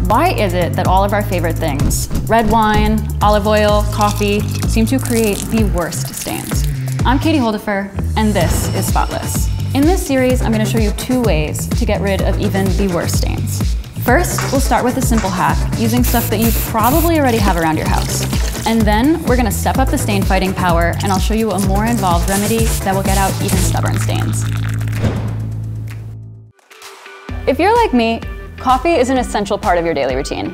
Why is it that all of our favorite things, red wine, olive oil, coffee, seem to create the worst stains? I'm Katie Holdifer, and this is Spotless. In this series, I'm going to show you 2 ways to get rid of even the worst stains. First, we'll start with a simple hack using stuff that you probably already have around your house. And then we're going to step up the stain fighting power, and I'll show you a more involved remedy that will get out even stubborn stains. If you're like me, coffee is an essential part of your daily routine.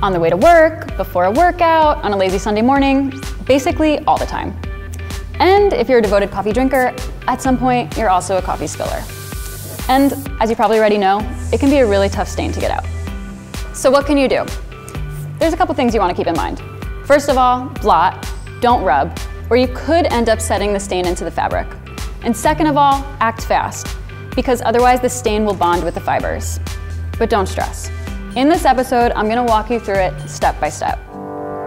On the way to work, before a workout, on a lazy Sunday morning, basically all the time. And if you're a devoted coffee drinker, at some point you're also a coffee spiller. And as you probably already know, it can be a really tough stain to get out. So what can you do? There's a couple things you want to keep in mind. First of all, blot, don't rub, or you could end up setting the stain into the fabric. And second of all, act fast, because otherwise the stain will bond with the fibers. But don't stress. In this episode, I'm gonna walk you through it step by step.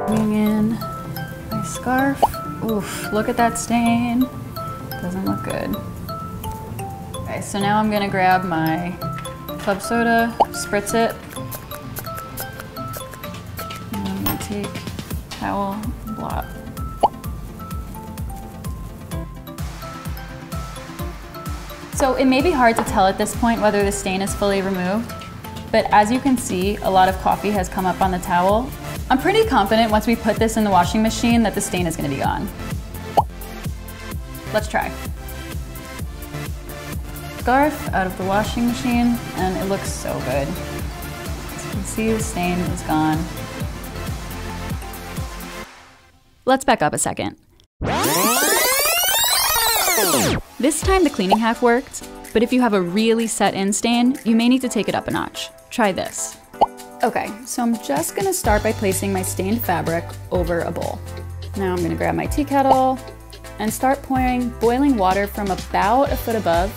Bring in my scarf. Oof, look at that stain. Doesn't look good. Okay, so now I'm gonna grab my club soda, spritz it. And I'm gonna take towel, blot. So it may be hard to tell at this point whether the stain is fully removed, but as you can see, a lot of coffee has come up on the towel. I'm pretty confident once we put this in the washing machine that the stain is going to be gone. Let's try. Scarf out of the washing machine, and it looks so good. As you can see, the stain is gone. Let's back up a second. This time the cleaning hack worked, but if you have a really set-in stain, you may need to take it up a notch. Try this. Okay, so I'm just gonna start by placing my stained fabric over a bowl. Now I'm gonna grab my tea kettle and start pouring boiling water from about a foot above,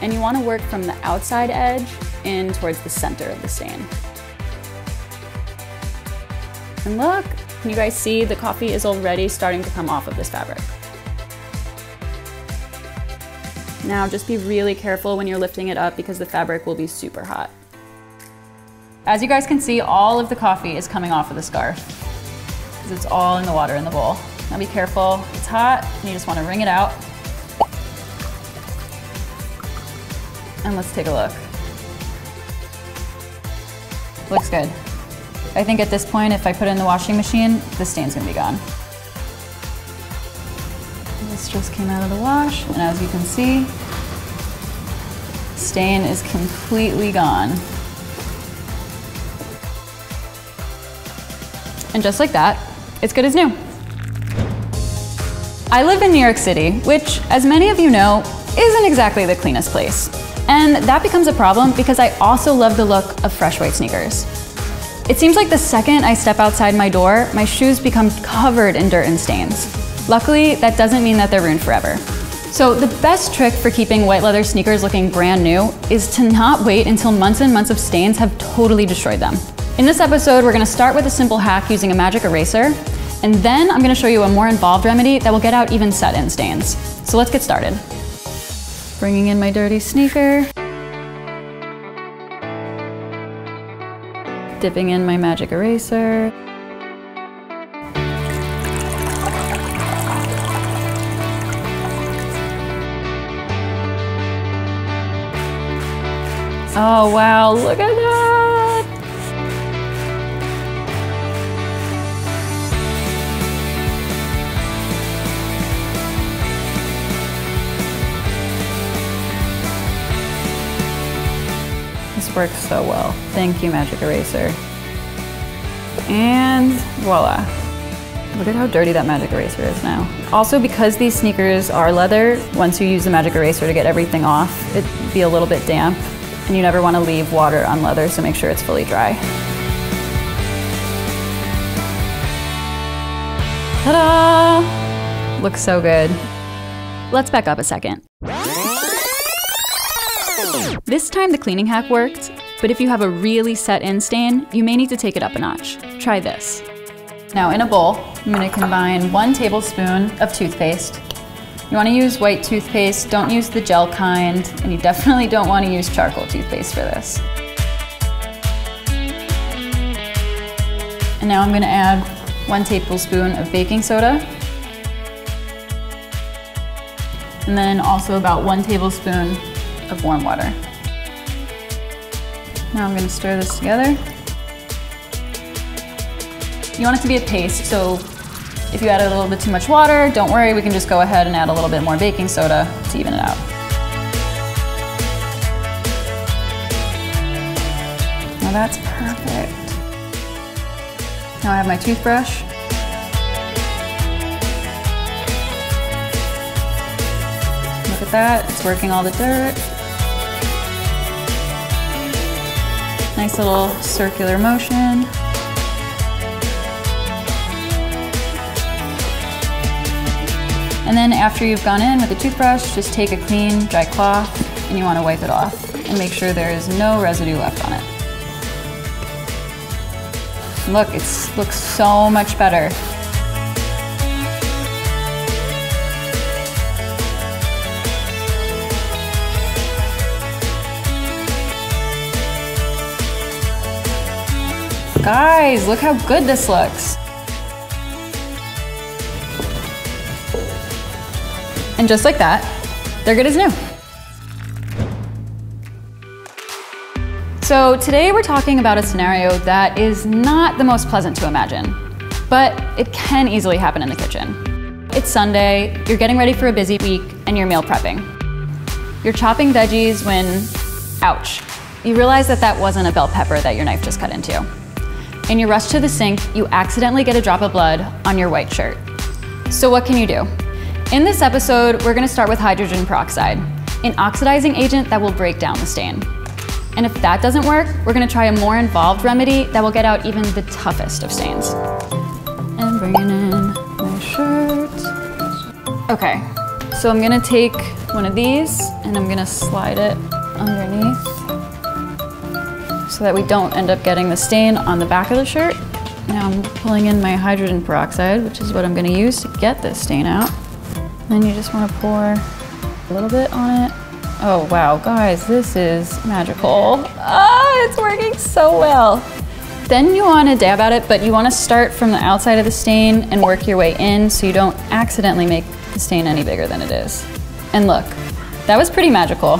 and you wanna work from the outside edge in towards the center of the stain. And look, can you guys see the coffee is already starting to come off of this fabric? Now just be really careful when you're lifting it up because the fabric will be super hot. As you guys can see, all of the coffee is coming off of the scarf because it's all in the water in the bowl. Now be careful, it's hot and you just want to wring it out. And let's take a look. Looks good. I think at this point, if I put it in the washing machine, the stain's gonna be gone. This just came out of the wash, and as you can see, stain is completely gone. And just like that, it's good as new. I live in New York City, which, as many of you know, isn't exactly the cleanest place. And that becomes a problem because I also love the look of fresh white sneakers. It seems like the second I step outside my door, my shoes become covered in dirt and stains. Luckily, that doesn't mean that they're ruined forever. So the best trick for keeping white leather sneakers looking brand new is to not wait until months and months of stains have totally destroyed them. In this episode, we're gonna start with a simple hack using a magic eraser, and then I'm gonna show you a more involved remedy that will get out even set-in stains. So let's get started. Bringing in my dirty sneaker. Dipping in my magic eraser. Oh wow, look at that! This works so well. Thank you, magic eraser. And voila. Look at how dirty that magic eraser is now. Also, because these sneakers are leather, once you use the magic eraser to get everything off, it'd be a little bit damp. And you never want to leave water on leather, so make sure it's fully dry. Ta-da! Looks so good. Let's back up a second. This time the cleaning hack worked, but if you have a really set-in stain, you may need to take it up a notch. Try this. Now in a bowl, I'm going to combine 1 tablespoon of toothpaste. You want to use white toothpaste, don't use the gel kind, and you definitely don't want to use charcoal toothpaste for this. And now I'm gonna add 1 tablespoon of baking soda. And then also about 1 tablespoon of warm water. Now I'm gonna stir this together. You want it to be a paste, so if you add a little bit too much water, don't worry, we can just go ahead and add a little bit more baking soda to even it out. Now that's perfect. Now I have my toothbrush. Look at that, it's working all the dirt. Nice little circular motion. And then after you've gone in with the toothbrush, just take a clean, dry cloth and you want to wipe it off and make sure there is no residue left on it. Look, it looks so much better. Guys, look how good this looks. And just like that, they're good as new. So today we're talking about a scenario that is not the most pleasant to imagine, but it can easily happen in the kitchen. It's Sunday, you're getting ready for a busy week, and you're meal prepping. You're chopping veggies when, ouch, you realize that that wasn't a bell pepper that your knife just cut into. In your rush to the sink, you accidentally get a drop of blood on your white shirt. So what can you do? In this episode, we're gonna start with hydrogen peroxide, an oxidizing agent that will break down the stain. And if that doesn't work, we're gonna try a more involved remedy that will get out even the toughest of stains. And bringing in my shirt. Okay, so I'm gonna take one of these and I'm gonna slide it underneath so that we don't end up getting the stain on the back of the shirt. Now I'm pulling in my hydrogen peroxide, which is what I'm gonna use to get this stain out. Then you just want to pour a little bit on it. Oh wow, guys, this is magical. Ah, it's working so well. Then you want to dab at it, but you want to start from the outside of the stain and work your way in so you don't accidentally make the stain any bigger than it is. And look, that was pretty magical.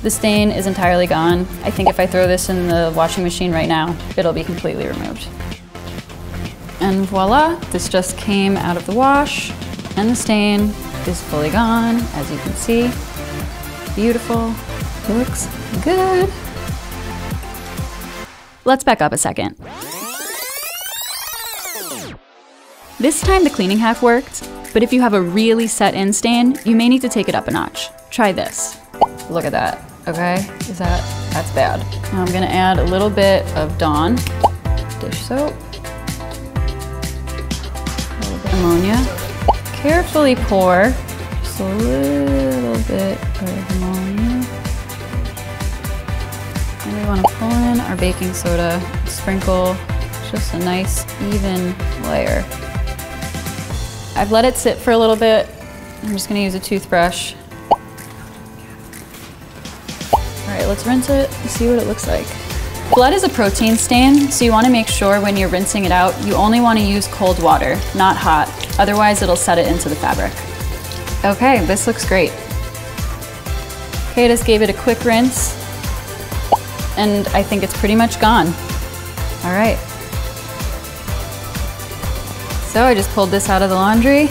The stain is entirely gone. I think if I throw this in the washing machine right now, it'll be completely removed. And voila, this just came out of the wash, and the stain is fully gone, as you can see. Beautiful, looks good. Let's back up a second. This time the cleaning hack worked, but if you have a really set-in stain, you may need to take it up a notch. Try this. Look at that, okay? That's bad. Now I'm gonna add a little bit of Dawn dish soap, a little bit of ammonia. Carefully pour just a little bit of ammonia. And we want to pull in our baking soda, sprinkle just a nice even layer. I've let it sit for a little bit. I'm just going to use a toothbrush. All right, let's rinse it and see what it looks like. Blood is a protein stain, so you want to make sure when you're rinsing it out, you only want to use cold water, not hot. Otherwise, it'll set it into the fabric. Okay, this looks great. Okay, I just gave it a quick rinse, and I think it's pretty much gone. All right. So I just pulled this out of the laundry,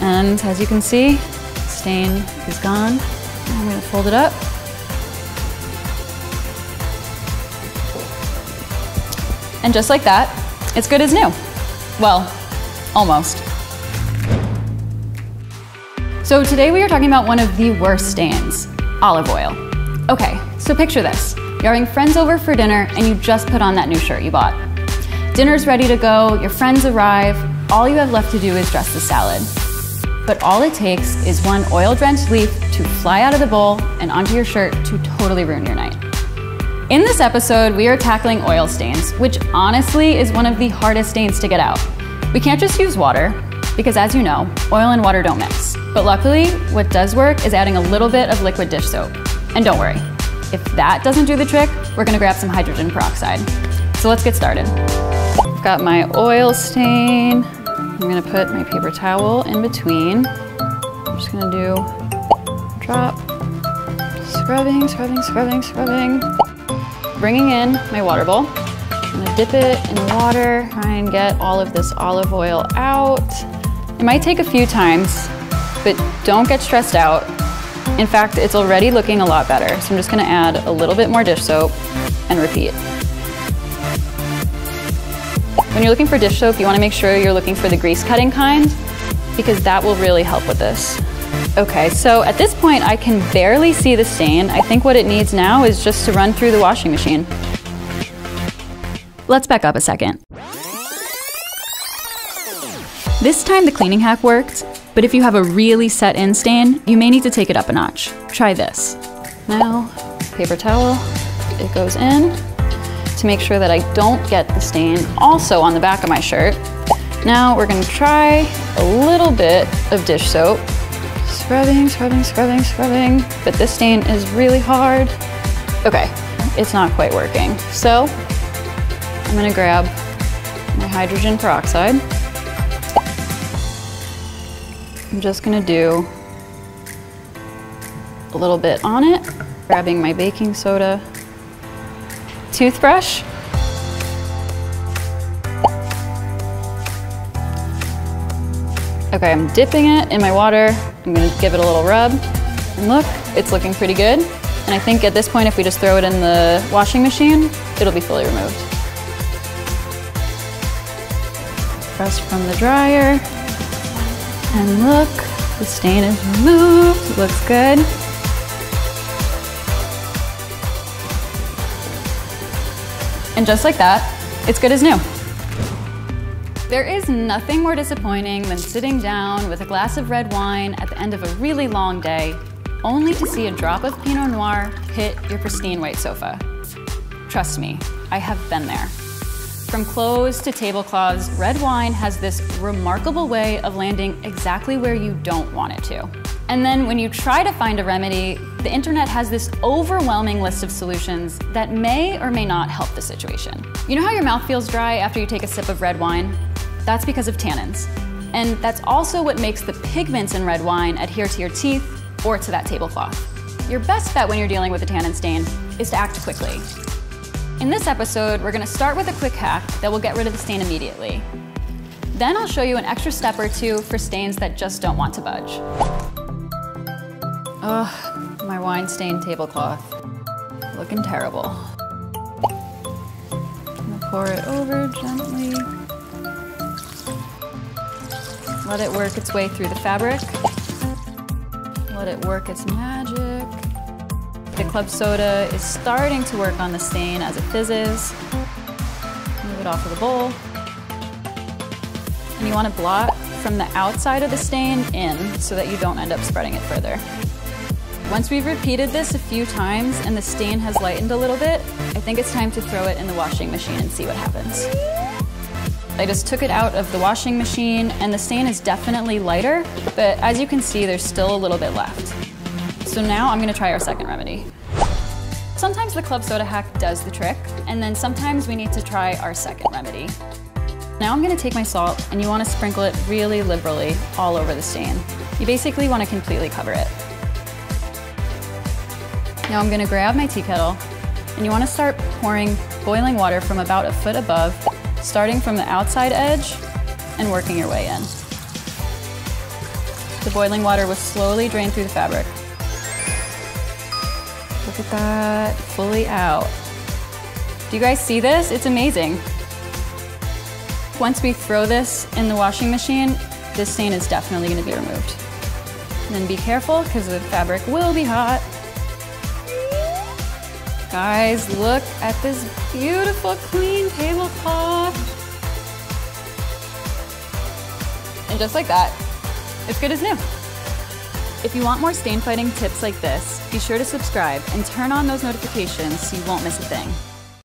and as you can see, the stain is gone. I'm gonna fold it up. And just like that, it's good as new. Well, almost. So today we are talking about one of the worst stains, olive oil. Okay, so picture this. You're having friends over for dinner and you just put on that new shirt you bought. Dinner's ready to go, your friends arrive, all you have left to do is dress the salad. But all it takes is one oil-drenched leaf to fly out of the bowl and onto your shirt to totally ruin your night. In this episode, we are tackling oil stains, which honestly is one of the hardest stains to get out. We can't just use water, because as you know, oil and water don't mix. But luckily, what does work is adding a little bit of liquid dish soap. And don't worry, if that doesn't do the trick, we're gonna grab some hydrogen peroxide. So let's get started. I've got my oil stain. I'm gonna put my paper towel in between. I'm just gonna do a drop. Scrubbing, scrubbing, scrubbing, scrubbing. Bringing in my water bowl. I'm gonna dip it in water, try and get all of this olive oil out. It might take a few times, but don't get stressed out. In fact, it's already looking a lot better. So I'm just gonna add a little bit more dish soap and repeat. When you're looking for dish soap, you wanna make sure you're looking for the grease cutting kind, because that will really help with this. Okay, so at this point I can barely see the stain. I think what it needs now is just to run through the washing machine. Let's back up a second. This time the cleaning hack worked, but if you have a really set-in stain, you may need to take it up a notch. Try this. Now, paper towel, it goes in to make sure that I don't get the stain also on the back of my shirt. Now we're gonna try a little bit of dish soap. Scrubbing, scrubbing, scrubbing, scrubbing, but this stain is really hard. Okay, it's not quite working. So I'm gonna grab my hydrogen peroxide. I'm just gonna do a little bit on it, grabbing my baking soda, toothbrush. Okay, I'm dipping it in my water. I'm gonna give it a little rub. And look, it's looking pretty good. And I think at this point, if we just throw it in the washing machine, it'll be fully removed. Press from the dryer. And look, the stain is removed. It looks good. And just like that, it's good as new. There is nothing more disappointing than sitting down with a glass of red wine at the end of a really long day, only to see a drop of Pinot Noir hit your pristine white sofa. Trust me, I have been there. From clothes to tablecloths, red wine has this remarkable way of landing exactly where you don't want it to. And then when you try to find a remedy, the internet has this overwhelming list of solutions that may or may not help the situation. You know how your mouth feels dry after you take a sip of red wine? That's because of tannins. And that's also what makes the pigments in red wine adhere to your teeth or to that tablecloth. Your best bet when you're dealing with a tannin stain is to act quickly. In this episode, we're gonna start with a quick hack that will get rid of the stain immediately. Then I'll show you an extra step or two for stains that just don't want to budge. Ugh, my wine-stained tablecloth. Looking terrible. I'm gonna pour it over gently. Let it work its way through the fabric. Let it work its magic. The club soda is starting to work on the stain as it fizzes. Move it off of the bowl. And you want to blot from the outside of the stain in so that you don't end up spreading it further. Once we've repeated this a few times and the stain has lightened a little bit, I think it's time to throw it in the washing machine and see what happens. I just took it out of the washing machine and the stain is definitely lighter, but as you can see, there's still a little bit left. So now I'm gonna try our second remedy. Sometimes the club soda hack does the trick, and then sometimes we need to try our second remedy. Now I'm gonna take my salt and you wanna sprinkle it really liberally all over the stain. You basically wanna completely cover it. Now I'm gonna grab my tea kettle and you wanna start pouring boiling water from about a foot above, starting from the outside edge and working your way in. The boiling water will slowly drain through the fabric. Look at that, fully out. Do you guys see this? It's amazing. Once we throw this in the washing machine, this stain is definitely gonna be removed. And then be careful, because the fabric will be hot. Guys, look at this beautiful clean tablecloth. And just like that, it's good as new. If you want more stain fighting tips like this, be sure to subscribe and turn on those notifications so you won't miss a thing.